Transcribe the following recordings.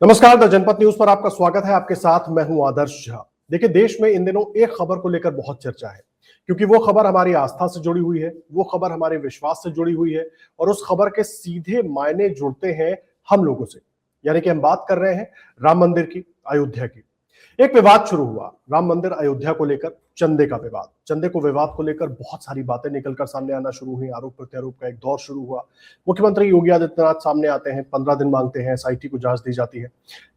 नमस्कार, द जनपद न्यूज पर आपका स्वागत है। आपके साथ मैं हूं आदर्श झा। देखिए, देश में इन दिनों एक खबर को लेकर बहुत चर्चा है, क्योंकि वो खबर हमारी आस्था से जुड़ी हुई है, वो खबर हमारे विश्वास से जुड़ी हुई है और उस खबर के सीधे मायने जुड़ते हैं हम लोगों से। यानी कि हम बात कर रहे हैं राम मंदिर की, अयोध्या की। एक विवाद शुरू हुआ राम मंदिर अयोध्या को लेकर, चंदे का विवाद। चंदे को विवाद को लेकर बहुत सारी बातें निकलकर सामने आना शुरू हुई। आरोप प्रत्यारोप का एक दौर शुरू हुआ। मुख्यमंत्री योगी आदित्यनाथ सामने आते हैं, 15 दिन मांगते हैं, एसआईटी को जांच दी जाती है।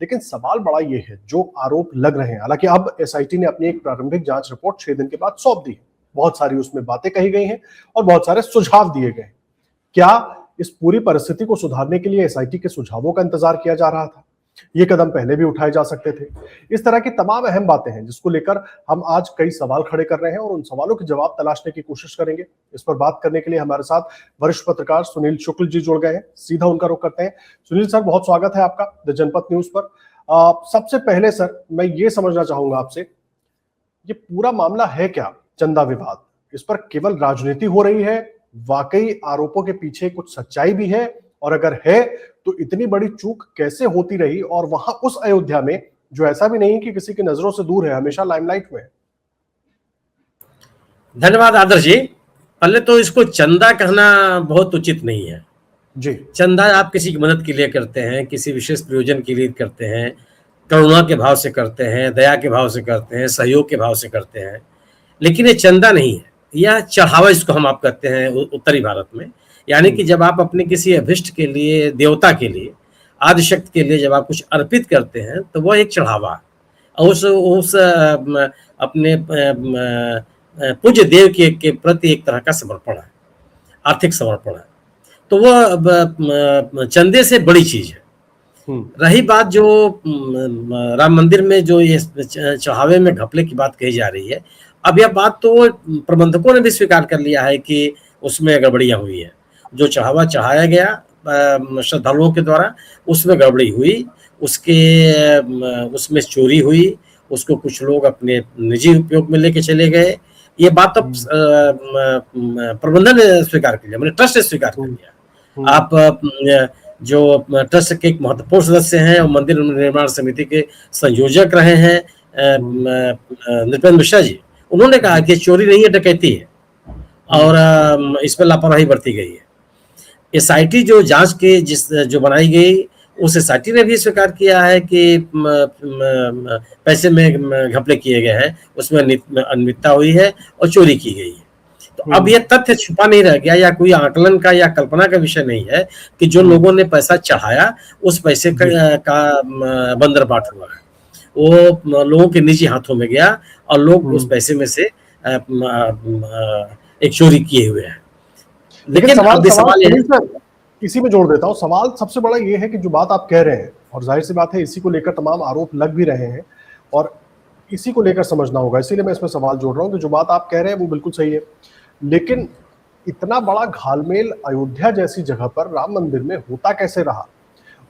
लेकिन सवाल बड़ा ये है, जो आरोप लग रहे हैं, हालांकि अब एसआईटी ने अपनी एक प्रारंभिक जांच रिपोर्ट 6 दिन के बाद सौंप दी है। बहुत सारी उसमें बातें कही गई हैं और बहुत सारे सुझाव दिए गए हैं। क्या इस पूरी परिस्थिति को सुधारने के लिए एसआईटी के सुझावों का इंतजार किया जा रहा था? ये कदम पहले भी उठाए जा सकते थे। इस तरह की तमाम अहम बातें हैं जिसको लेकर हम आज कई सवाल खड़े कर रहे हैं और उन सवालों के जवाब तलाशने की कोशिश करेंगे। इस पर बात करने के लिए हमारे साथ वरिष्ठ पत्रकार सुनील शुक्ल जी जुड़ गए हैं। सीधा उनका रुख करते हैं। सुनील सर, बहुत स्वागत है आपका द जनपद न्यूज पर। सबसे पहले सर, मैं ये समझना चाहूंगा आपसे, ये पूरा मामला है क्या? चंदा विवाद, इस पर केवल राजनीति हो रही है? वाकई आरोपों के पीछे कुछ सच्चाई भी है? और अगर है तो इतनी बड़ी चूक कैसे होती रही, और वहां उस अयोध्या में जो ऐसा भी नहीं कि किसी की नजरों से दूर है, हमेशा लाइमलाइट में है? धन्यवाद आदर्श जी। पहले तो इसको चंदा कहना बहुत उचित नहीं है जी। चंदा आप किसी की मदद के लिए करते हैं, किसी विशेष प्रयोजन के लिए करते हैं, करुणा के भाव से करते हैं, दया के भाव से करते हैं, सहयोग के भाव से करते हैं। लेकिन ये चंदा नहीं है, यह चढ़ावा इसको हम आप कहते हैं उत्तरी भारत में। यानी कि जब आप अपने किसी अभिष्ट के लिए, देवता के लिए, आदिशक्ति के लिए जब आप कुछ अर्पित करते हैं तो वह एक चढ़ावा उस अपने पूज्य देव के प्रति एक तरह का समर्पण है, आर्थिक समर्पण है। तो वह चंदे से बड़ी चीज है। रही बात जो राम मंदिर में जो ये चढ़ावे में घपले की बात कही जा रही है, अब यह बात तो प्रबंधकों ने भी स्वीकार कर लिया है कि उसमें गड़बड़ियां हुई है। जो चढ़ावा चढ़ाया गया श्रद्धालुओं के द्वारा, उसमें गड़बड़ी हुई, उसमें चोरी हुई, उसको कुछ लोग अपने निजी उपयोग में लेके चले गए। ये बात तो प्रबंधन ने स्वीकार कर लिया, मैंने ट्रस्ट ने स्वीकार कर लिया। आप जो ट्रस्ट के एक महत्वपूर्ण सदस्य हैं और मंदिर निर्माण समिति के संयोजक रहे हैं नृपेंद्र मिश्रा जी, उन्होंने कहा कि चोरी नहीं है, डकैती है और इस पर लापरवाही बरती गई है। एसआईटी जो जांच के जो बनाई गई, उस एसआईटी ने भी स्वीकार किया है कि पैसे में घपले किए गए हैं, उसमें अनियमितता हुई है और चोरी की गई है। तो अब यह तथ्य छुपा नहीं रह गया, या कोई आकलन का या कल्पना का विषय नहीं है कि जो लोगों ने पैसा चढ़ाया उस पैसे का बंदरबाट हुआ है। वो लोगों के निजी हाथों में गया और लोग उस पैसे में से एक चोरी किए हुए हैं। लेकिन सवाल इसी में जोड़ देता हूँ। सवाल सबसे बड़ा ये है कि जो बात आप कह रहे हैं, और जाहिर सी बात है इसी को लेकर तमाम आरोप लग भी रहे हैं और इसी को लेकर समझना होगा, इसीलिए मैं इसमें सवाल जोड़ रहा हूँ कि जो बात आप कह रहे हैं वो बिल्कुल सही है। लेकिन इतना बड़ा घालमेल अयोध्या जैसी जगह पर राम मंदिर में होता कैसे रहा?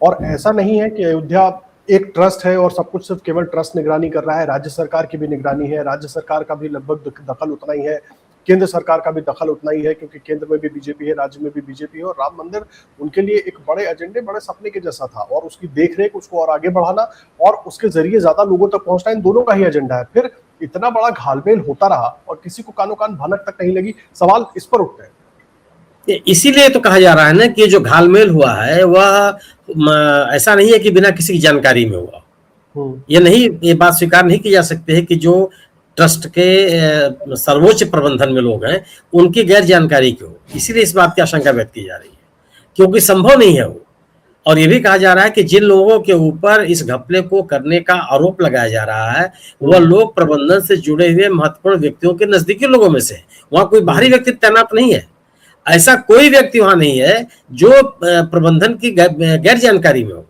और ऐसा नहीं है कि अयोध्या एक ट्रस्ट है और सब कुछ सिर्फ केवल ट्रस्ट निगरानी कर रहा है, राज्य सरकार की भी निगरानी है, राज्य सरकार का भी लगभग दखल उतना ही है, केंद्र सरकार का भी दखल उतना ही है, क्योंकि केंद्र में भी बीजेपी है, राज्य में भी बीजेपी है। और राम मंदिर उनके लिए एक बड़े एजेंडे, बड़े सपने के जैसा था, और उसकी देखरेख, उसको और आगे बढ़ाना और उसके जरिए ज्यादा लोगों तक पहुंचना, इन दोनों का ही एजेंडा है। फिर इतना बड़ा घालमेल होता रहा और किसी को कानो कान भनक तक नहीं लगी। सवाल इस पर उठते हैं। इसीलिए तो कहा जा रहा है ना कि जो घालमेल हुआ है वह ऐसा नहीं है कि बिना किसी की जानकारी में हुआ। ये बात स्वीकार नहीं की जा सकती है कि जो ट्रस्ट के सर्वोच्च प्रबंधन में लोग हैं उनकी गैर जानकारी क्यों, इसीलिए इस बात की आशंका व्यक्त की जा रही है, क्योंकि संभव नहीं है वो। और ये भी कहा जा रहा है कि जिन लोगों के ऊपर इस घपले को करने का आरोप लगाया जा रहा है वह लोग प्रबंधन से जुड़े हुए महत्वपूर्ण व्यक्तियों के नजदीकी लोगों में से, वहां कोई बाहरी व्यक्ति तैनात नहीं है। ऐसा कोई व्यक्ति वहां नहीं है जो प्रबंधन की गैर जानकारी में हो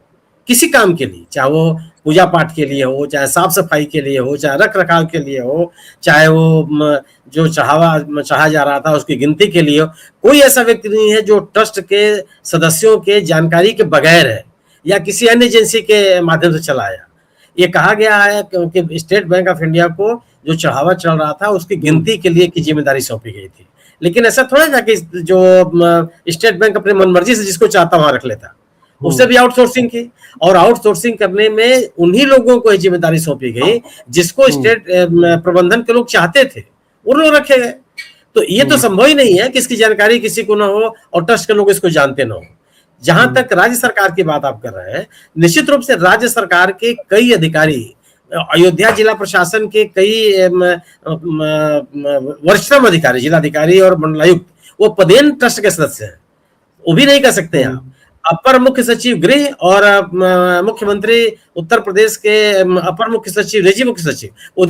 किसी काम के लिए, चाहे वो पूजा पाठ के लिए हो, चाहे साफ सफाई के लिए हो, चाहे रख रखाव के लिए हो, चाहे वो जो चाहा जा रहा था उसकी गिनती के लिए हो। कोई ऐसा व्यक्ति नहीं है जो ट्रस्ट के सदस्यों के जानकारी के बगैर है या किसी अन्य एजेंसी के माध्यम से चलाया। ये कहा गया है क्योंकि स्टेट बैंक ऑफ इंडिया को जो चढ़ावा चल रहा था उसकी गिनती के लिए की जिम्मेदारी सौंपी गई थी। लेकिन ऐसा थोड़ा था कि जो स्टेट बैंक अपने मनमर्जी से जिसको चाहता वहां रख लेता। उससे भी आउटसोर्सिंग की, और आउटसोर्सिंग करने में उन्हीं लोगों को जिम्मेदारी सौंपी गई जिसको स्टेट प्रबंधन के लोग चाहते थे, वो लोग रखे गए। तो ये तो संभव ही नहीं है कि इसकी जानकारी किसी को ना हो और ट्रस्ट के लोग इसको जानते ना हो। जहां तक राज्य सरकार की बात आप कर रहे हैं, निश्चित रूप से राज्य सरकार के कई अधिकारी, अयोध्या जिला प्रशासन के कई वरिष्ठतम अधिकारी, जिलाधिकारी और मंडलायुक्त, वो पदेन ट्रस्ट के सदस्य हैं, वो भी नहीं कर सकते हैं। अपर मुख्य सचिव गृह और मुख्यमंत्री उत्तर प्रदेश के अपर मुख्य सचिव, निजी मुख्य सचिव, वो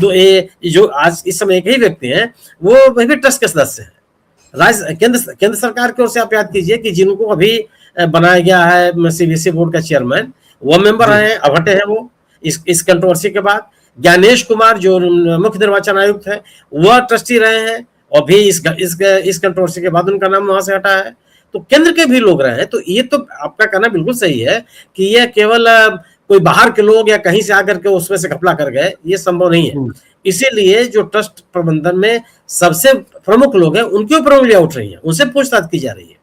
जो आज इस समय एक ही व्यक्ति हैं, वो भी ट्रस्ट के सदस्य हैं। केंद्र सरकार की ओर से आप याद कीजिए कि जिनको अभी बनाया गया है सीबीएसई बोर्ड का चेयरमैन, वो मेंबर रहे, अभट्ट है वो इस कंट्रोवर्सी के बाद। ज्ञानेश कुमार जो मुख्य निर्वाचन आयुक्त है, वह ट्रस्टी रहे हैं, और भी इस कंट्रोवर्सी के बाद उनका नाम वहां से हटा है। तो केंद्र के भी लोग रहे हैं। तो ये तो आपका कहना बिल्कुल सही है कि ये केवल कोई बाहर के लोग या कहीं से आकर के उसमें से घपला कर गए, ये संभव नहीं है। इसीलिए जो ट्रस्ट प्रबंधन में सबसे प्रमुख लोग हैं, उनके ऊपर उंगलियां उठ रही हैं, उनसे पूछताछ की जा रही है।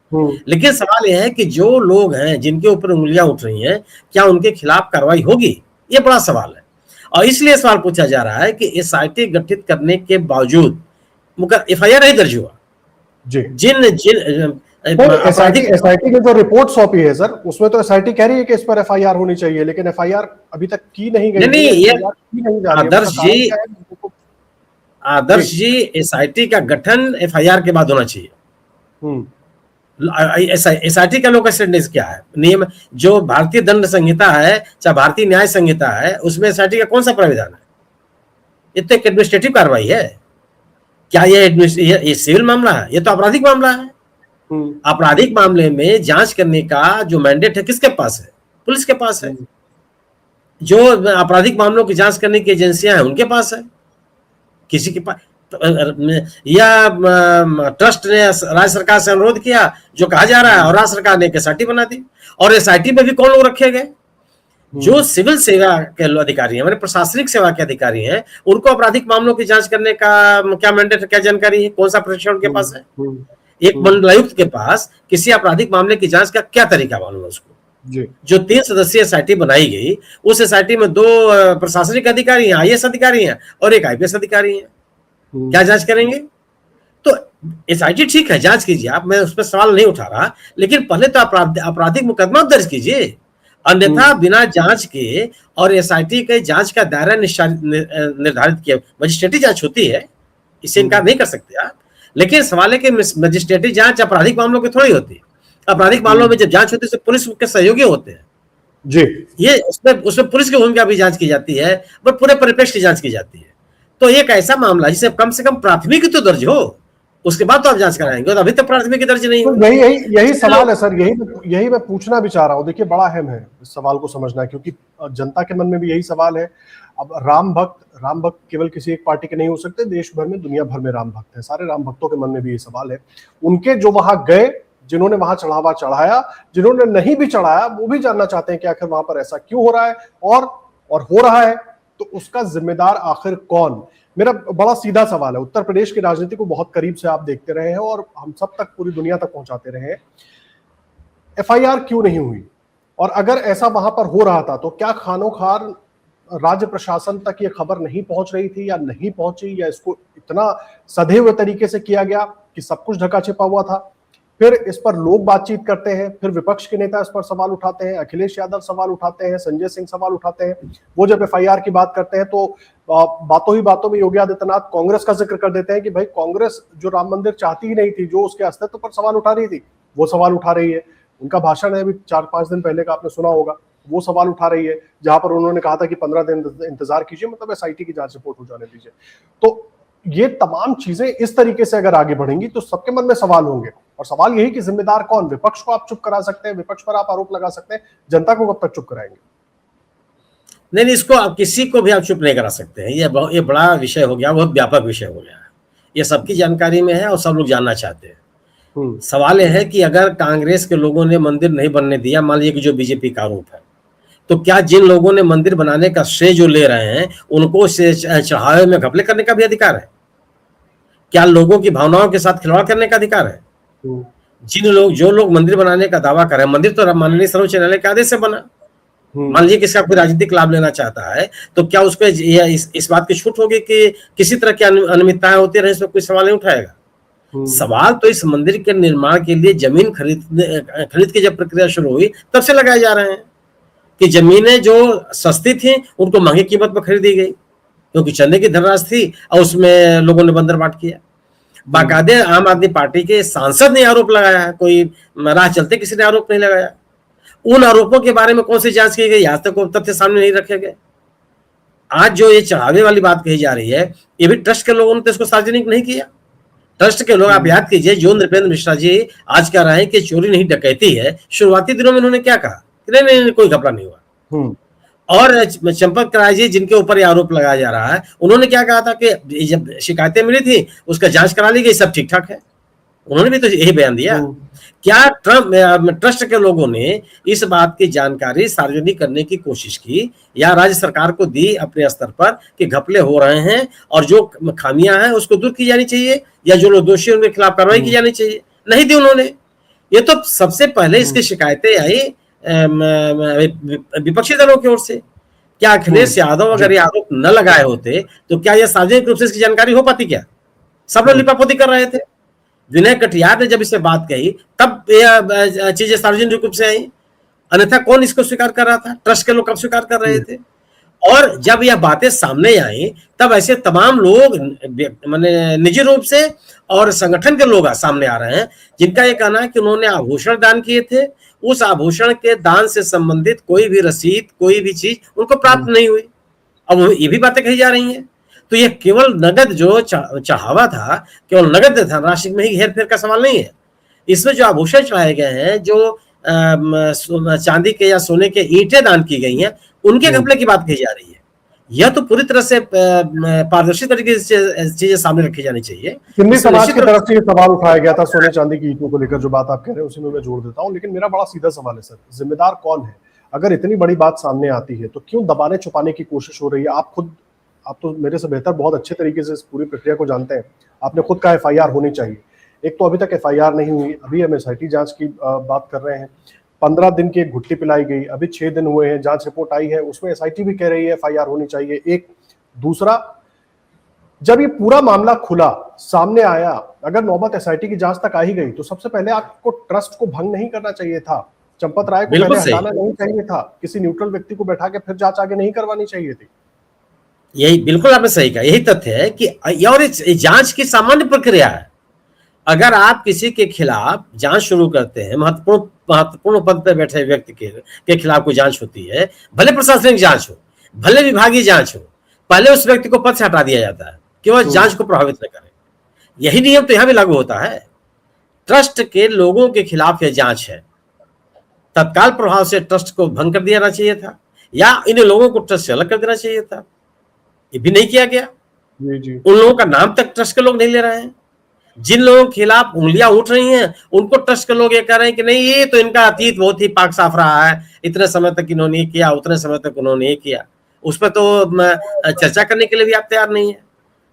लेकिन सवाल यह है कि जो लोग हैं जिनके ऊपर उंगलियां उठ रही हैं, क्या उनके खिलाफ कार्रवाई होगी? ये बड़ा सवाल है। और इसलिए सवाल पूछा जा रहा है कि एसआईटी गठित करने के बावजूद एफआईआर नहीं दर्ज हुआ। एसआईटी ने जो रिपोर्ट सौंपी है सर, उसमें तो एसआईटी कह रही है कि इस पर एफआईआर होनी चाहिए, लेकिन एफआईआर अभी तक की नहीं गई। नहीं, ये आदर्श जी, एसआईटी का गठन एफआईआर के बाद होना चाहिए। एसआईटी का लोकल स्टैंडर्ड क्या है? नियम जो भारतीय दंड संहिता है, चाहे भारतीय न्याय संहिता है, उसमें एसआईटी का कौन सा प्राविधान है? ये तो एक एडमिनिस्ट्रेटिव कार्रवाई है। क्या ये सिविल मामला है? ये तो आपराधिक मामला है। आपराधिक मामले में जांच करने का जो मैंडेट है किसके पास है? पुलिस के पास है। जो आपराधिक मामलों की जांच करने की एजेंसियां हैं उनके पास है, किसी के पास। या ट्रस्ट ने राज्य सरकार से अनुरोध किया, जो कहा जा रहा है, और राज्य सरकार ने एक एसआईटी बना दी। और एसआईटी में भी कौन लोग रखे गए? जो सिविल सेवा के अधिकारी हैं, मतलब प्रशासनिक सेवा के अधिकारी हैं, उनको आपराधिक मामलों की जांच करने का क्या मैंडेट है, क्या जानकारी है, कौन सा प्रशिक्षण उनके पास है? एक मंडलायुक्त के पास किसी आपराधिक मामले की जांच का क्या तरीका मालूम है उसको? जो 3 सदस्यीय एसआईटी बनाई गई, उस एसआईटी में 2 प्रशासनिक अधिकारी हैं, आईएएस अधिकारी हैं, और एक आईपीएस अधिकारी हैं। क्या जांच करेंगे? तो एसआईटी ठीक है, जांच कीजिए आप, मैं उस पर सवाल नहीं उठा रहा, लेकिन पहले तो आपराधिक मुकदमा दर्ज कीजिए। अन्यथा बिना जांच के और एसआईटी के जांच का दायरा निर्धारित किया, मजिस्ट्रेटी जांच होती है, इससे इनकार नहीं कर सकते आप। लेकिन सवाल है कि मजिस्ट्रेटी जांच आपराधिक मामलों की थोड़ी होती है। आपराधिक मामलों में जब जांच होती है तो पुलिस के सहयोगी होते हैं जी। ये उसमें पुलिस की भूमिका भी जांच की जाती है, पर पूरे परिप्रेक्ष्य की जांच की जाती है। तो एक ऐसा मामला जिसे कम से कम प्राथमिकी तो दर्ज हो, उसके बाद तो आप जांच कराएंगे, तो अभी तक प्राथमिकी दर्ज नहीं हो। यही सवाल है सर, यही मैं पूछना भी चाह रहा हूँ। देखिए, बड़ा अहम है इस सवाल को समझना, क्योंकि जनता के मन में भी यही सवाल है। अब राम भक्त केवल किसी एक पार्टी के नहीं हो सकते, देश भर में, दुनिया भर में राम भक्त है। सारे राम भक्तों के मन में भी ये सवाल है। उनके जो वहां गए, जिन्होंने वहां चढ़ावा चढ़ाया, जिन्होंने नहीं भी चढ़ाया, वो भी जानना चाहते हैं कि आखिर वहां पर ऐसा क्यों हो रहा है, और हो रहा है तो उसका जिम्मेदार आखिर कौन? मेरा बड़ा सीधा सवाल है। उत्तर प्रदेश की राजनीति को बहुत करीब से आप देखते रहे हैं और हम सब तक, पूरी दुनिया तक पहुंचाते रहे हैं। एफआईआर क्यों नहीं हुई? और अगर ऐसा वहां पर हो रहा था तो क्या खानोखार राज्य प्रशासन तक ये खबर नहीं पहुंच रही थी, या नहीं पहुंची, या इसको इतना सधे हुए तरीके से किया गया कि सब कुछ ढका छिपा हुआ था? फिर इस पर लोग बातचीत करते हैं, फिर विपक्ष के नेता इस पर सवाल उठाते हैं, अखिलेश यादव सवाल उठाते हैं, संजय सिंह सवाल उठाते हैं। वो जब एफआईआर की बात करते हैं तो बातों ही बातों में योगी आदित्यनाथ कांग्रेस का जिक्र कर देते हैं कि भाई, कांग्रेस जो राम मंदिर चाहती ही नहीं थी, जो उसके अस्तित्व पर सवाल उठा रही थी, वो सवाल उठा रही है। उनका भाषण है अभी 4-5 दिन पहले का, आपने सुना होगा, वो सवाल उठा रही है, जहां पर उन्होंने कहा था कि 15 दिन इंतजार कीजिए, मतलब एसआईटी की जांच रिपोर्ट हो जाने दीजिए। तो ये तमाम चीजें इस तरीके से अगर आगे बढ़ेंगी तो सबके मन में सवाल होंगे, और सवाल यही कि जिम्मेदार कौन? विपक्ष को आप चुप करा सकते हैं, विपक्ष पर आप आरोप लगा सकते हैं, जनता को कब तक चुप कराएंगे? नहीं, इसको आप किसी को भी आप चुप नहीं करा सकते हैं। ये बड़ा विषय हो गया, बहुत व्यापक विषय हो गया है, ये सबकी जानकारी में है और सब लोग जानना चाहते हैं। सवाल यह है कि अगर कांग्रेस के लोगों ने मंदिर नहीं बनने दिया, मान लीजिए कि जो बीजेपी का आरोप है, तो क्या जिन लोगों ने मंदिर बनाने का श्रेय जो ले रहे हैं, उनको चढ़ावे में घपले करने का भी अधिकार है? क्या लोगों की भावनाओं के साथ खिलवाड़ करने का अधिकार है? जो लोग मंदिर बनाने का दावा कर रहे हैं, मंदिर तो माननीय सर्वोच्च न्यायालय के आदेश से बना। मान लीजिए किसका कोई राजनीतिक लाभ लेना चाहता है, तो क्या उसको इस बात की छूट होगी कि किसी तरह की अनियमितताएं होती रहे, इसमें कोई सवाल नहीं उठाएगा। सवाल तो इस मंदिर के निर्माण के लिए जमीन खरीद की जब प्रक्रिया शुरू हुई तब से लगाए जा रहे हैं कि जमीनें जो सस्ती थी उनको महंगी कीमत पर खरीदी गई, क्योंकि चंदे की धनराशि थी और उसमें लोगों ने बंदरबाट किया। बाकायदे आम आदमी पार्टी के सांसद ने आरोप लगाया है, कोई राह चलते किसी ने आरोप नहीं लगाया। उन आरोपों के बारे में कौन सी जांच की गई, आज तक तथ्य सामने नहीं रखे गए। आज जो ये चढ़ावे वाली बात कही जा रही है, ये भी ट्रस्ट के लोगों ने तो इसको सार्वजनिक नहीं किया। ट्रस्ट के लोग, आप याद कीजिए, जो नृपेंद्र मिश्रा जी आज कह रहे हैं कि चोरी नहीं डकैती है, शुरुआती दिनों में उन्होंने क्या कहा, नहीं कोई घपला नहीं हुआ। और चंपक राय जी जिनके ऊपर ये आरोप लगाया जा रहा है, उन्होंने क्या कहा था कि जब शिकायतें मिली थी उसका जांच करा ली गई, सब ठीक ठाक है। उन्होंने भी तो यही बयान दिया। क्या ट्रस्ट के लोगों ने इस बात की जानकारी सार्वजनिक करने की कोशिश की या राज्य सरकार को दी अपने स्तर पर कि घपले हो रहे हैं और जो खामियां हैं उसको दूर की जानी चाहिए, या जो लोग दोषी उनके खिलाफ कार्रवाई की जानी चाहिए? नहीं दी उन्होंने। ये तो सबसे पहले इसकी शिकायतें आई विपक्षी दलों की ओर से। क्या अखिलेश यादव अगर ये आरोप न लगाए होते तो क्या यह सार्वजनिक रूप से इसकी जानकारी हो पाती? क्या सब लोग लिपापोती कर रहे थे? विनय कटियार ने जब इससे बात कही तब यह चीजें सार्वजनिक रूप से आई, अन्यथा कौन इसको स्वीकार कर रहा था? ट्रस्ट के लोग कब स्वीकार कर रहे थे? और जब यह बातें सामने आई तब ऐसे तमाम लोग माने निजी रूप से और संगठन के लोग सामने आ रहे हैं जिनका यह कहना है कि उन्होंने आभूषण दान किए थे, उस आभूषण के दान से संबंधित कोई भी रसीद, कोई भी चीज उनको प्राप्त नहीं हुई। अब ये भी बातें कही जा रही हैं। तो ये केवल नगद जो चढ़ावा था, केवल नगद धनराशि में ही हेर फेर का सवाल नहीं है। इसमें जो आभूषण चढ़ाए गए हैं, जो चांदी के या सोने के ईंटें दान की गई हैं, उनके घपले की बात कही जा रही है। यह तो पूरी तरह से पारदर्शी तरीके से चीजें सामने रखी जानी चाहिए। सिंधी समाज की तरफ से ये सवाल उठाया गया था सोने चांदी की ईंटों को लेकर, जो बात आप कह रहे हैं उसी में मैं जोड़ देता हूं। लेकिन मेरा बड़ा सीधा सवाल है सर, जिम्मेदार कौन है? अगर इतनी बड़ी बात सामने आती है तो क्यों दबाने छुपाने की कोशिश हो रही है? आप तो मेरे से बेहतर बहुत अच्छे तरीके से इस पूरी प्रक्रिया को जानते हैं। आपने खुद कहा एफआईआर होनी चाहिए, एक तो अभी तक एफआईआर नहीं हुई। अभी हम एसआईटी जांच की बात कर रहे हैं, 15 दिन की एक घुट्टी पिलाई गई, अभी 6 दिन हुए हैं, जांच रिपोर्ट आई है, उसमें एसआईटी भी कह रही है एफआईआर होनी चाहिए। एक दूसरा, जब ये पूरा मामला खुला, सामने आया, अगर नौबत एसआईटी की जांच तक आ ही गई तो सबसे पहले आपको ट्रस्ट को भंग नहीं करना चाहिए था, चंपत राय को पहले हटाना नहीं चाहिए था, किसी न्यूट्रल व्यक्ति को बैठा के फिर जांच आगे नहीं करवानी चाहिए थी। यही बिल्कुल आपने सही कहा, यही तथ्य है कि और जांच की सामान्य प्रक्रिया है। अगर आप किसी के खिलाफ जांच शुरू करते हैं, महत्वपूर्ण पद पर बैठे व्यक्ति के खिलाफ कोई जांच होती है, भले प्रशासनिक जांच हो, भले विभागीय जांच हो, पहले उस व्यक्ति को पद से हटा दिया जाता है कि वह जांच को प्रभावित न करे। यही नियम तो यहां भी लागू होता है। ट्रस्ट के लोगों के खिलाफ यह जांच है, तत्काल प्रभाव से ट्रस्ट को भंग कर दिया चाहिए था या इन लोगों को ट्रस्ट से अलग कर देना चाहिए था। ये भी नहीं किया गया। जी। उन लोगों का नाम तक ट्रस्ट के लोग नहीं ले रहे हैं। जिन लोगों के खिलाफ उंगलियां उठ रही हैं उनको ट्रस्ट के लोग ये कह रहे हैं कि नहीं, ये तो इनका अतीत बहुत ही पाक साफ रहा है, इतने समय तक इन्होंने किया, उतने समय तक उन्होंने किया। उस पर तो चर्चा करने के लिए भी आप तैयार नहीं है।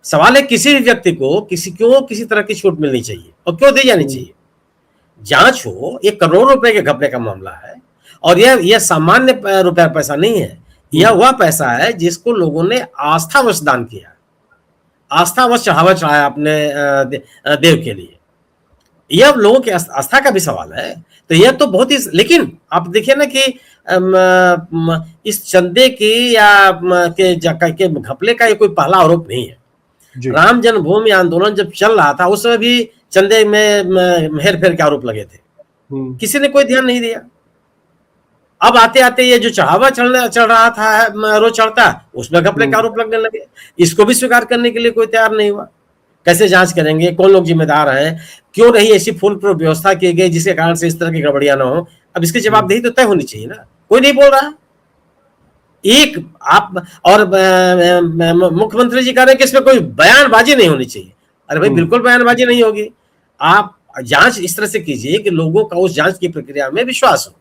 सवाल है किसी भी व्यक्ति को किसी तरह की छूट मिलनी चाहिए और क्यों दी जानी चाहिए? जांच हो, ये करोड़ों रुपए के घपले का मामला है और यह सामान्य रुपया पैसा नहीं है। यह वह पैसा है जिसको लोगों ने आस्थावश दान किया, आस्थावश चढ़ावा चढ़ाया अपने देव के लिए। यह लोगों की आस्था का भी सवाल है। तो यह तो बहुत ही, लेकिन आप देखिए ना कि इस चंदे की या के घपले का ये कोई पहला आरोप नहीं है। राम जन्मभूमि आंदोलन जब चल रहा था उस समय भी चंदे में हेर फेर के आरोप लगे थे, किसी ने कोई ध्यान नहीं दिया। अब आते आते ये जो चढ़ावा चल रहा था, रोज चढ़ता, उसमें घपले के आरोप लगने लगे। इसको भी स्वीकार करने के लिए कोई तैयार नहीं हुआ। कैसे जांच करेंगे? कौन लोग जिम्मेदार हैं? क्यों नहीं ऐसी फुल प्रूफ व्यवस्था की गई जिसके कारण से इस तरह की गड़बड़ियां ना हो? अब इसकी जवाबदेही तो तय होनी चाहिए ना। कोई नहीं बोल रहा। एक आप और मुख्यमंत्री जी कह रहे हैं कि इसमें कोई बयानबाजी नहीं होनी चाहिए। अरे भाई, बिल्कुल बयानबाजी नहीं होगी। आप जांच इस तरह से कीजिए कि लोगों का उस जांच की प्रक्रिया में विश्वास हो,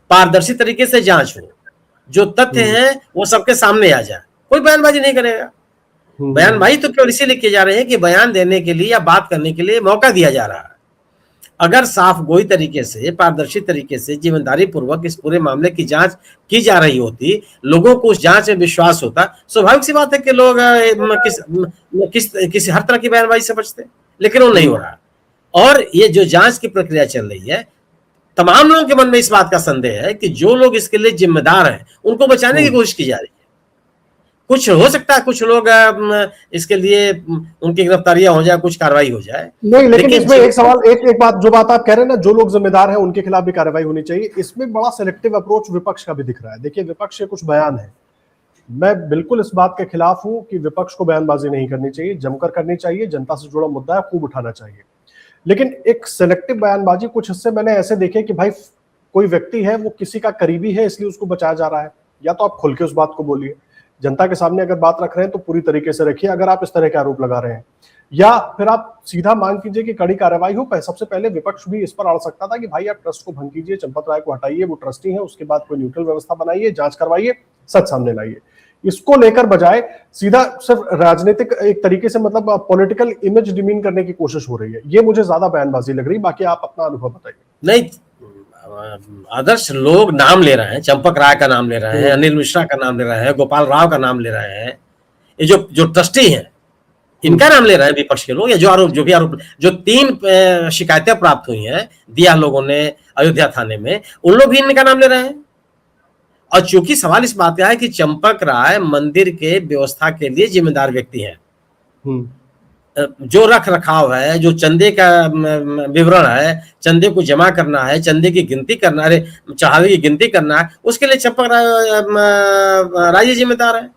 पारदर्शी तरीके से जांच हो, जो तथ्य हैं वो सबके सामने आ जाए। कोई बयानबाजी नहीं करेगा। बयानबाजी तो केवल इसीलिए किए जा रहे हैं कि बयान देने के लिए या बात करने के लिए मौका दिया जा रहा है। अगर साफ गोई तरीके से, पारदर्शी तरीके से, जिम्मेदारी पूर्वक इस पूरे मामले की जांच की जा रही होती, लोगों को उस जांच में विश्वास होता, स्वाभाविक सी बात है कि लोग किसी हर तरह की बयानबाजी से बचते, लेकिन वो नहीं हो रहा। और ये जो जांच की प्रक्रिया चल रही है, तमाम लोगों के मन में इस बात का संदेह है कि जो लोग इसके लिए जिम्मेदार हैं उनको बचाने की कोशिश की जा रही है। कुछ हो सकता है कुछ लोग इसके लिए उनकी गिरफ्तारियां हो जाए, कुछ कार्रवाई हो जाए। नहीं, लेकिन इसमें एक सवाल, एक बात, जो बात आप कह रहे हैं ना, जो लोग जिम्मेदार हैं उनके खिलाफ भी कार्रवाई होनी चाहिए, इसमें बड़ा सिलेक्टिव अप्रोच विपक्ष का भी दिख रहा है। देखिए, विपक्ष के कुछ बयान है, मैं बिल्कुल इस बात के खिलाफ हूं कि विपक्ष को बयानबाजी नहीं करनी चाहिए, जमकर करनी चाहिए, जनता से जुड़ा मुद्दा है, खूब उठाना चाहिए। लेकिन एक सिलेक्टिव बयानबाजी, कुछ हिस्से मैंने ऐसे देखे कि भाई कोई व्यक्ति है, वो किसी का करीबी है इसलिए उसको बचाया जा रहा है। या तो आप खुल के उस बात को बोलिए, जनता के सामने अगर बात रख रहे हैं तो पूरी तरीके से रखिए, अगर आप इस तरह के आरोप लगा रहे हैं, या फिर आप सीधा मांग कीजिए कि कड़ी कार्रवाई हो। सबसे पहले विपक्ष भी इस पर अड़ सकता था कि भाई आप ट्रस्ट को भंग कीजिए, चंपत राय को हटाइए, वो ट्रस्टी है, उसके बाद कोई न्यूट्रल व्यवस्था बनाइए, जांच करवाइए, सच सामने लाइए। इसको लेकर बजाय सीधा सिर्फ राजनीतिक एक तरीके से, मतलब पॉलिटिकल इमेज डिमीन करने की कोशिश हो रही है। ये मुझे ज्यादा बयानबाजी लग रही। बाकी आप अपना अनुभव बताइए। नहीं, आदर्श लोग नाम ले रहे हैं, चंपक राय का नाम ले रहे हैं, अनिल मिश्रा का नाम ले रहे हैं, गोपाल राव का नाम ले रहे हैं, ये जो ट्रस्टी हैं इनका नाम ले रहे हैं विपक्ष के लोग। या जो भी आरोप, जो 3 शिकायतें प्राप्त हुई हैं दिया लोगों ने अयोध्या थाने में, उन लोग भी इनका नाम ले रहे हैं। और चूंकि सवाल इस बात का है कि चंपक राय मंदिर के व्यवस्था के लिए जिम्मेदार व्यक्ति हैं, जो रख रखाव है, जो चंदे का विवरण है, चंदे को जमा करना है, चंदे की गिनती करना है, चढ़ावे की गिनती करना है, उसके लिए चंपक राय जिम्मेदार है।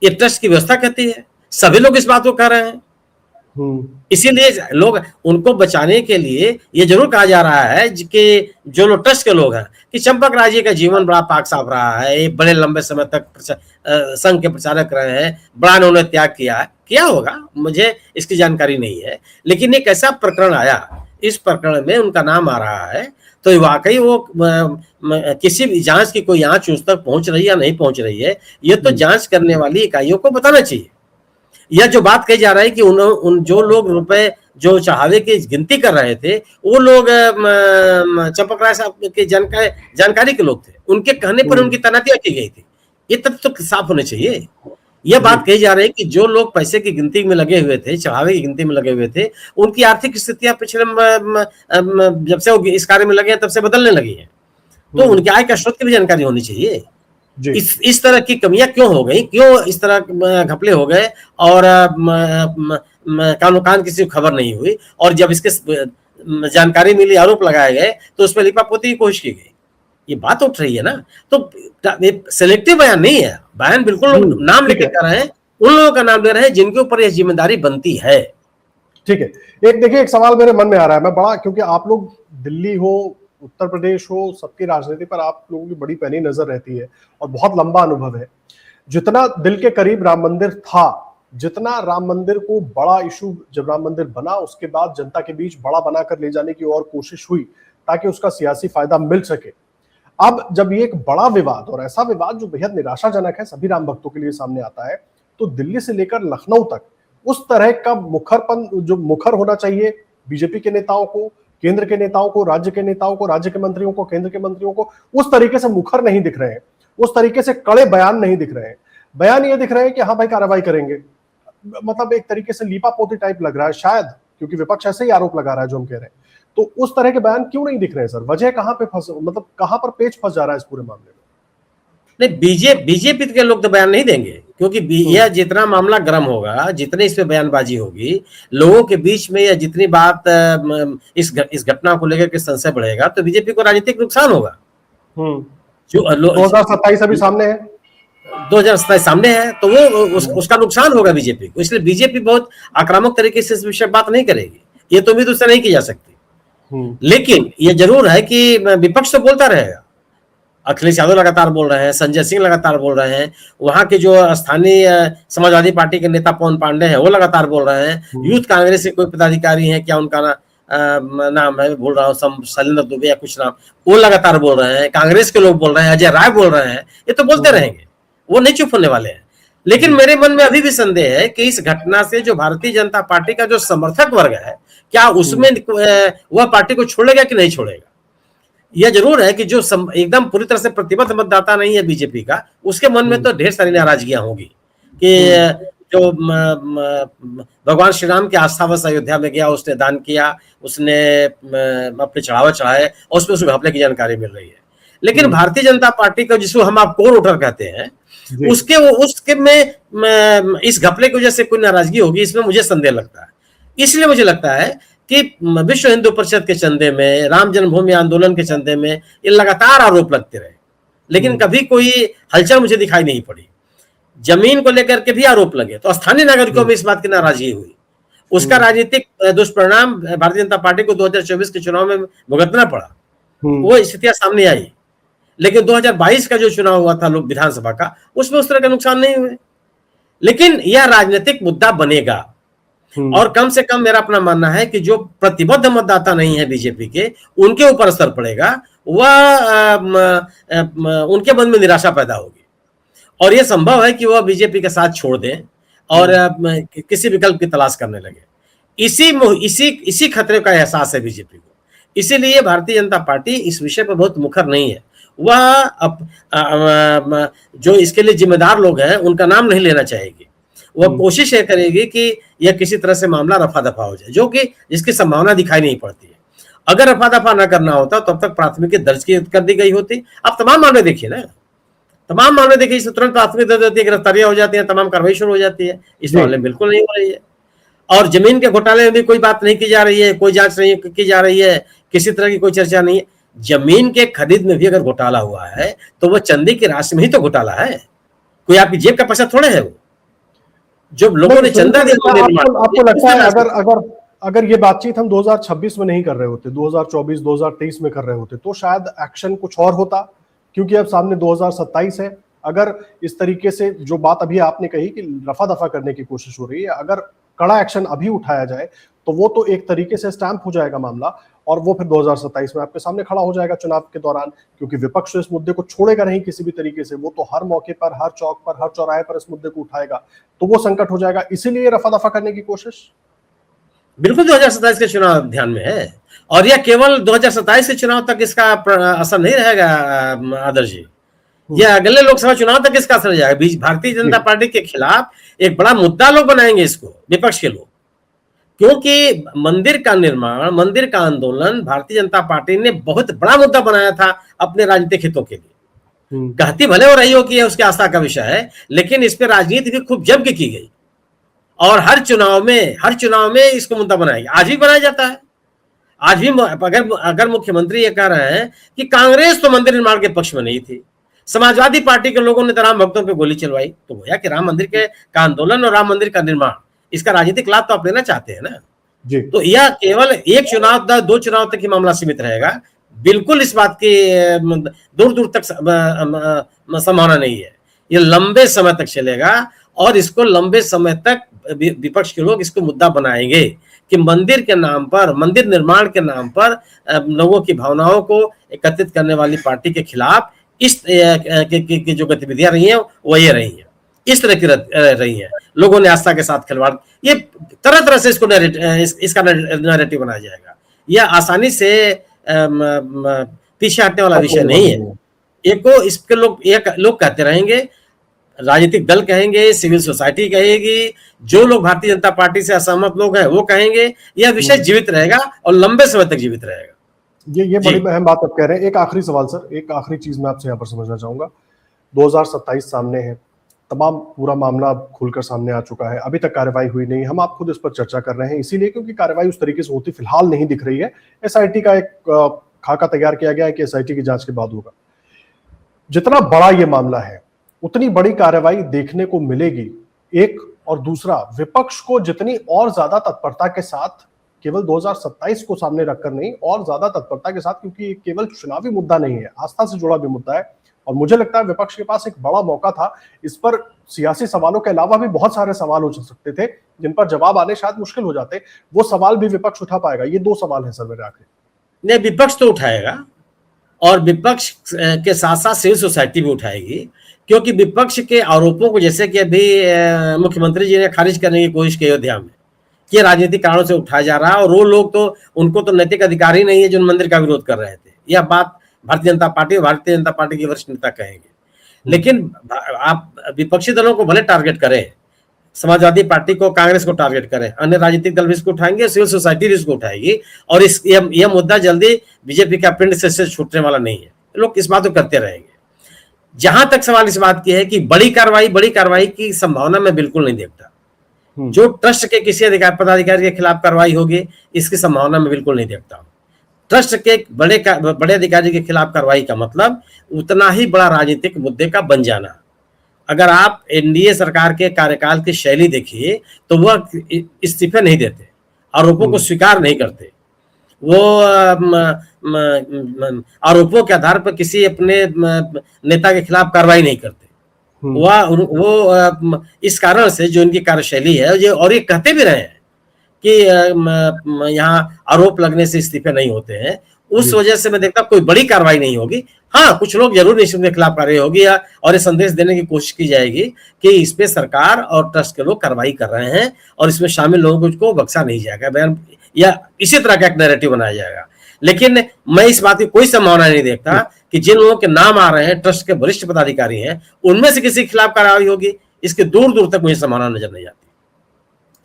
ये ट्रस्ट की व्यवस्था कहती है, सभी लोग इस बात को कह रहे हैं। इसीलिए लोग उनको बचाने के लिए ये जरूर कहा जा रहा है कि जो लोग ट्रस्ट के लोग हैं कि चंपक राय जी का जीवन बड़ा पाक साफ रहा है, बड़े लंबे समय तक संघ के प्रचारक रहे हैं, बड़ा उन्होंने त्याग किया होगा, मुझे इसकी जानकारी नहीं है। लेकिन एक ऐसा प्रकरण आया, इस प्रकरण में उनका नाम आ रहा है, तो वाकई वो किसी भी जांच की कोई आंच उस तक पहुंच रही है या नहीं पहुंच रही है, ये तो जांच करने वाली इकाइयों को बताना चाहिए। यह जो बात कही जा रही है कि उन जो लोग रुपए जो चढ़ावे की गिनती कर रहे थे, वो लोग चंपक राय साहब के जानकारी के लोग थे, उनके कहने पर उनकी तैनातियां की गई थी। ये तथ्य तो साफ होने चाहिए। यह बात कही जा रही है कि जो लोग पैसे की गिनती में लगे हुए थे, चढ़ावे की गिनती में लगे हुए थे, उनकी आर्थिक स्थितियां पिछले जब से वो इस कार्य में लगे हैं तब से बदलने लगी है, तो उनके आय का स्रोत की भी जानकारी होनी चाहिए। इस तरह की कमियां क्यों हो गई, क्यों इस तरह घपले हो गए, और कान किसी को खबर नहीं हुई, और जब इसके जानकारी मिली, आरोप लगाए गए, तो उस पर लिपापोती की कोशिश की गई। ये बात उठ रही है ना। तो सिलेक्टिव बयान नहीं है, बयान बिल्कुल नाम लेके कर रहे हैं, उन लोगों का नाम ले रहे हैं जिनके ऊपर यह जिम्मेदारी बनती है। ठीक है। देखिए, एक सवाल मेरे मन में आ रहा है, मैं बड़ा, क्योंकि आप लोग दिल्ली हो, उत्तर प्रदेश हो, सबकी राजनीति पर आप लोगों की बड़ी पैनी नजर रहती है और बहुत लंबा अनुभव है। जितना दिल के करीब राम मंदिर था, जितना राम मंदिर को बड़ा इशू जब राम मंदिर बना, उसके बाद जनता के बीच बड़ा बनाकर ले जाने की और कोशिश हुई ताकि उसका सियासी फायदा मिल सके। अब जब ये एक बड़ा विवाद, और ऐसा विवाद जो बेहद निराशाजनक है सभी राम भक्तों के लिए, सामने आता है, तो दिल्ली से लेकर लखनऊ तक उस तरह का मुखरपन, जो मुखर होना चाहिए बीजेपी के नेताओं को, केंद्र के नेताओं को, राज्य के नेताओं को, राज्य के मंत्रियों को, केंद्र के मंत्रियों को, उस तरीके से मुखर नहीं दिख रहे हैं, उस तरीके से कड़े बयान नहीं दिख रहे हैं। बयान ये दिख रहे हैं कि हाँ भाई कार्रवाई करेंगे, मतलब एक तरीके से लीपापोती टाइप लग रहा है शायद, क्योंकि विपक्ष ऐसे ही आरोप लगा रहा है जो हम कह रहे हैं। तो उस तरह के बयान क्यों नहीं दिख रहे हैं सर? वजह कहां पे फंस, मतलब कहां पर पेच फंस जा रहा है इस पूरे मामले में? नहीं, बीजेपी के लोग तो बयान नहीं देंगे, क्योंकि यह जितना मामला गर्म होगा, जितनी इस पे बयानबाजी होगी, लोगों के बीच में, या जितनी बात इस घटना को लेकर के संशय बढ़ेगा, तो बीजेपी को राजनीतिक नुकसान होगा। जो 2027 अभी सामने है, 2027 सामने है, तो वो उसका नुकसान होगा बीजेपी को। इसलिए बीजेपी बहुत आक्रामक तरीके से इस विषय बात नहीं करेगी, ये तो उम्मीद उससे नहीं की जा सकती। लेकिन ये जरूर है कि विपक्ष तो बोलता रहेगा। अखिलेश यादव लगातार बोल रहे हैं, संजय सिंह लगातार बोल रहे हैं, वहां के जो स्थानीय समाजवादी पार्टी के नेता पवन पांडे हैं वो लगातार बोल रहे हैं, यूथ कांग्रेस के कोई पदाधिकारी हैं, क्या उनका नाम है, भूल रहा हूँ, शैलेंद्र दुबे या कुछ नाम, वो लगातार बोल रहे हैं, कांग्रेस के लोग बोल रहे हैं, अजय राय बोल रहे हैं, ये तो बोलते रहेंगे, वो नहीं चुप होने वाले हैं। लेकिन मेरे मन में अभी भी संदेह है कि इस घटना से जो भारतीय जनता पार्टी का जो समर्थक वर्ग है, क्या उसमें वह पार्टी को छोड़ेगा कि नहीं छोड़ेगा। यह जरूर है कि जो एकदम पूरी तरह से प्रतिबद्ध मतदाता नहीं है बीजेपी का, उसके मन में तो ढेर सारी नाराजगियां होगी कि जो भगवान श्री राम के आस्थावश अयोध्या में गया, उसने दान किया, उसने अपने चढ़ावा चढ़ाए और उसमें उसे घपले की जानकारी मिल रही है। लेकिन भारतीय जनता पार्टी का, जिसको हम आप कोर वोटर कहते हैं, उसके में इस घपले की वजह से कोई नाराजगी होगी, इसमें मुझे संदेह लगता है। इसलिए मुझे लगता है कि विश्व हिंदू परिषद के चंदे में, राम जन्मभूमि आंदोलन के चंदे में ये लगातार आरोप लगते रहे, लेकिन कभी कोई हलचल मुझे दिखाई नहीं पड़ी। जमीन को लेकर के भी आरोप लगे तो स्थानीय नागरिकों में इस बात की नाराजगी हुई, उसका राजनीतिक दुष्परिणाम भारतीय जनता पार्टी को 2024 के चुनाव में भुगतना पड़ा, वो स्थितियां सामने आई। लेकिन 2022 का जो चुनाव हुआ था लोक विधानसभा का, उसमें उस तरह का नुकसान नहीं हुए। लेकिन यह राजनीतिक मुद्दा बनेगा, और कम से कम मेरा अपना मानना है कि जो प्रतिबद्ध मतदाता नहीं है बीजेपी के, उनके ऊपर असर पड़ेगा, वह उनके मन में निराशा पैदा होगी, और यह संभव है कि वह बीजेपी का साथ छोड़ दें और किसी विकल्प की तलाश करने लगे। इसी खतरे का एहसास है बीजेपी को, इसीलिए भारतीय जनता पार्टी इस विषय पर बहुत मुखर नहीं है। वह जो इसके लिए जिम्मेदार लोग हैं उनका नाम नहीं लेना चाहेगी, वह कोशिश ये करेगी कि यह किसी तरह से मामला रफा दफा हो जाए, जो कि जिसकी संभावना दिखाई नहीं पड़ती है। अगर रफा दफा न करना होता तो अब तक प्राथमिकी दर्ज कर दी गई होती। अब तमाम मामले देखिए ना, तमाम मामले देखिए, इससे तुरंत प्राथमिकी दर्ज होती है, गिरफ्तारियां हो जाती है, तमाम कार्रवाई शुरू हो जाती है। इस मामले में बिल्कुल नहीं हो रही है। और जमीन के घोटाले में भी कोई बात नहीं की जा रही है, कोई जांच नहीं की जा रही है, किसी तरह की कोई चर्चा नहीं है। जमीन के खरीद में भी अगर घोटाला हुआ है तो वह चंदी की राशि में ही तो घोटाला है, कोई आपकी जेब का पैसा थोड़े है। वो जो लोगों ने चंदा दिया, आपको लगता है अगर ये बातचीत हम 2026 में नहीं कर रहे होते, 2024 2023 में कर रहे होते, तो शायद एक्शन कुछ और होता, क्योंकि अब सामने 2027 है। अगर इस तरीके से जो बात अभी आपने कही कि रफा दफा करने की कोशिश हो रही है, अगर कड़ा एक्शन अभी उठाया जाए तो वो तो एक तरीके से स्टैंप हो जाएगा मामला, और वो फिर 2027 में आपके सामने खड़ा हो जाएगा चुनाव के दौरान, क्योंकि विपक्ष इस मुद्दे को छोड़ेगा नहीं किसी भी तरीके से। वो तो हर मौके पर, हर चौक पर, हर चौराहे पर इस मुद्दे को उठाएगा, तो वो संकट हो जाएगा। इसीलिए रफा दफा करने की कोशिश बिल्कुल 2027 के चुनाव ध्यान में है, और यह केवल 2027 के चुनाव तक इसका असर नहीं रहेगा आदर्श जी, यह अगले लोकसभा चुनाव तक इसका असर जाएगा। भारतीय जनता पार्टी के खिलाफ एक बड़ा मुद्दा लोग बनाएंगे इसको, विपक्ष के लोग, क्योंकि मंदिर का निर्माण, मंदिर का आंदोलन भारतीय जनता पार्टी ने बहुत बड़ा मुद्दा बनाया था अपने राजनीतिक हितों के लिए। कहती भले हो रही हो कि यह उसकी आस्था का विषय है, लेकिन इस पर राजनीति भी खूब जम के की गई, और हर चुनाव में इसको मुद्दा बनाया गया। आज भी बनाया जाता है। आज भी अगर मुख्यमंत्री ये कह रहे हैं कि कांग्रेस तो मंदिर निर्माण के पक्ष में नहीं थी, समाजवादी पार्टी के लोगों ने तो राम भक्तों पे गोली चलवाई, तो गोया कि राम मंदिर का आंदोलन और राम मंदिर का निर्माण, इसका राजनीतिक लाभ तो आप लेना चाहते हैं ना जी। तो यह केवल एक चुनाव, 2 चुनाव तक ही मामला सीमित रहेगा, बिल्कुल इस बात की दूर दूर तक संभावना नहीं है। ये लंबे समय तक चलेगा, और इसको लंबे समय तक विपक्ष के लोग इसको मुद्दा बनाएंगे कि मंदिर के नाम पर, मंदिर निर्माण के नाम पर लोगों की भावनाओं को एकत्रित करने वाली पार्टी के खिलाफ इस की जो गतिविधियां रही हैं वो ये रही हैं, इस तरह की रही हैं। लोगों ने आस्था के साथ खिलवाड़, ये तरह तरह से इसका नैरेटिव बनाया जाएगा। यह आसानी से पीछे हटने वाला विषय नहीं है। इसके लोग कहते रहेंगे, राजनीतिक दल कहेंगे, सिविल सोसाइटी कहेगी, जो लोग भारतीय जनता पार्टी से असहमत लोग हैं वो कहेंगे, यह विषय जीवित रहेगा और लंबे समय तक जीवित रहेगा। ये बड़ी अहम बात आप कह रहे हैं। एक आखिरी सवाल सर, एक आखिरी चीज मैं आपसे यहाँ पर समझना चाहूंगा। 2027 सामने है, तमाम पूरा मामला खुलकर सामने आ चुका है, अभी तक कार्रवाई हुई नहीं। हम आप खुद इस पर चर्चा कर रहे हैं इसीलिए क्योंकि कार्रवाई उस तरीके से होती फिलहाल नहीं दिख रही है। एसआईटी का एक खाका तैयार किया गया है कि एसआईटी की जांच के बाद होगा। जितना बड़ा ये मामला है उतनी बड़ी कार्रवाई देखने को मिलेगी, एक, और दूसरा विपक्ष को जितनी और ज्यादा तत्परता के साथ, केवल 2027 को सामने रखकर नहीं, और ज्यादा तत्परता के साथ, क्योंकि ये केवल चुनावी मुद्दा नहीं है, आस्था से जुड़ा भी मुद्दा है। और मुझे लगता है विपक्ष के पास एक बड़ा मौका था। इस पर सियासी सवालों के अलावा भी बहुत सारे सवाल हो सकते थे जिन पर जवाब आने शायद मुश्किल हो जाते, वो सवाल भी विपक्ष उठा पाएगा। ये 2 सवाल है सर मेरे आखिरी। नहीं, विपक्ष तो उठाएगा, और विपक्ष के साथ साथ सिविल सोसाइटी भी उठाएगी, क्योंकि विपक्ष के आरोपों को, जैसे कि अभी मुख्यमंत्री जी ने खारिज करने की कोशिश की अयोध्या में, कि राजनीतिक कारणों से उठाया जा रहा है, और वो लोग तो, उनको तो नैतिक अधिकार ही नहीं है जो मंदिर का विरोध कर रहे थे। यह बात भारतीय जनता पार्टी के वरिष्ठ नेता कहेंगे। लेकिन आप विपक्षी दलों को भले टारगेट करें, समाजवादी पार्टी को, कांग्रेस को टारगेट करें, अन्य राजनीतिक दल भी इसको उठाएंगे, सिविल सोसाइटी भी इसको उठाएगी, और यह मुद्दा जल्दी बीजेपी के प्रिंट से छूटने वाला नहीं है। लोग इस बात को करते रहेंगे। जहां तक सवाल इस बात की है कि बड़ी कार्रवाई की संभावना मैं बिल्कुल नहीं देखता। जो ट्रस्ट के किसी पदाधिकारी के खिलाफ कार्रवाई होगी, इसकी संभावना मैं बिल्कुल नहीं देखता हूं। ट्रस्ट के बड़े अधिकारी के खिलाफ कार्रवाई का मतलब उतना ही बड़ा राजनीतिक मुद्दे का बन जाना। अगर आप एनडीए सरकार के कार्यकाल की शैली देखिए, तो वह इस्तीफे नहीं देते, आरोपों को स्वीकार नहीं करते, वो आरोपों के आधार पर किसी अपने नेता के खिलाफ कार्रवाई नहीं करते। वो इस कारण से जो इनकी कार्यशैली है, और ये कहते भी रहे हैं कि यहाँ आरोप लगने से इस्तीफे नहीं होते हैं, उस वजह से मैं देखता कोई बड़ी कार्रवाई नहीं होगी। हाँ, कुछ लोग जरूर इनके खिलाफ कार्रवाई होगी, और ये संदेश देने की कोशिश की जाएगी कि इस पे सरकार और ट्रस्ट के लोग कार्रवाई कर रहे हैं, और इसमें शामिल लोगों को बख्शा नहीं जाएगा, या इसी तरह का एक नैरेटिव बनाया जाएगा। लेकिन मैं इस बात की कोई संभावना नहीं देखता कि जिन लोगों के नाम आ रहे हैं, ट्रस्ट के वरिष्ठ पदाधिकारी हैं, उनमें से किसी के खिलाफ कार्रवाई होगी, इसके दूर दूर तक मुझे संभावना नजर नहीं आती।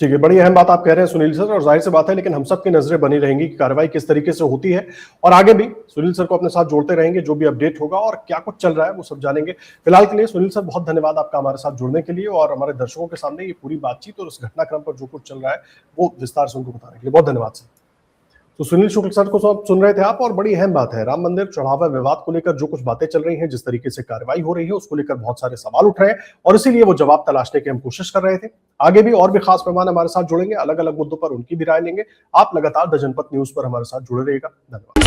ठीक है, बड़ी अहम बात आप कह रहे हैं सुनील सर, और जाहिर सी बात है, लेकिन हम सबकी नजरें बनी रहेंगी कि कार्रवाई किस तरीके से होती है, और आगे भी सुनील सर को अपने साथ जोड़ते रहेंगे। जो भी अपडेट होगा और क्या कुछ चल रहा है वो सब जानेंगे। फिलहाल के लिए सुनील सर बहुत धन्यवाद आपका हमारे साथ जुड़ने के लिए, और हमारे दर्शकों के सामने ये पूरी बातचीत और उस घटनाक्रम पर जो कुछ चल रहा है वो विस्तार से उनको बताने के लिए बहुत धन्यवाद सर। तो सुनील शुक्ल सर को सुन रहे थे आप, और बड़ी अहम बात है, राम मंदिर चढ़ावा विवाद को लेकर जो कुछ बातें चल रही हैं, जिस तरीके से कार्रवाई हो रही है, उसको लेकर बहुत सारे सवाल उठ रहे हैं, और इसीलिए वो जवाब तलाशने की हम कोशिश कर रहे थे। आगे भी और भी खास मेहमान हमारे साथ जुड़ेंगे, अलग अलग मुद्दों पर उनकी भी राय लेंगे। आप लगातार द जनपथ न्यूज पर हमारे साथ जुड़े रहिएगा। धन्यवाद।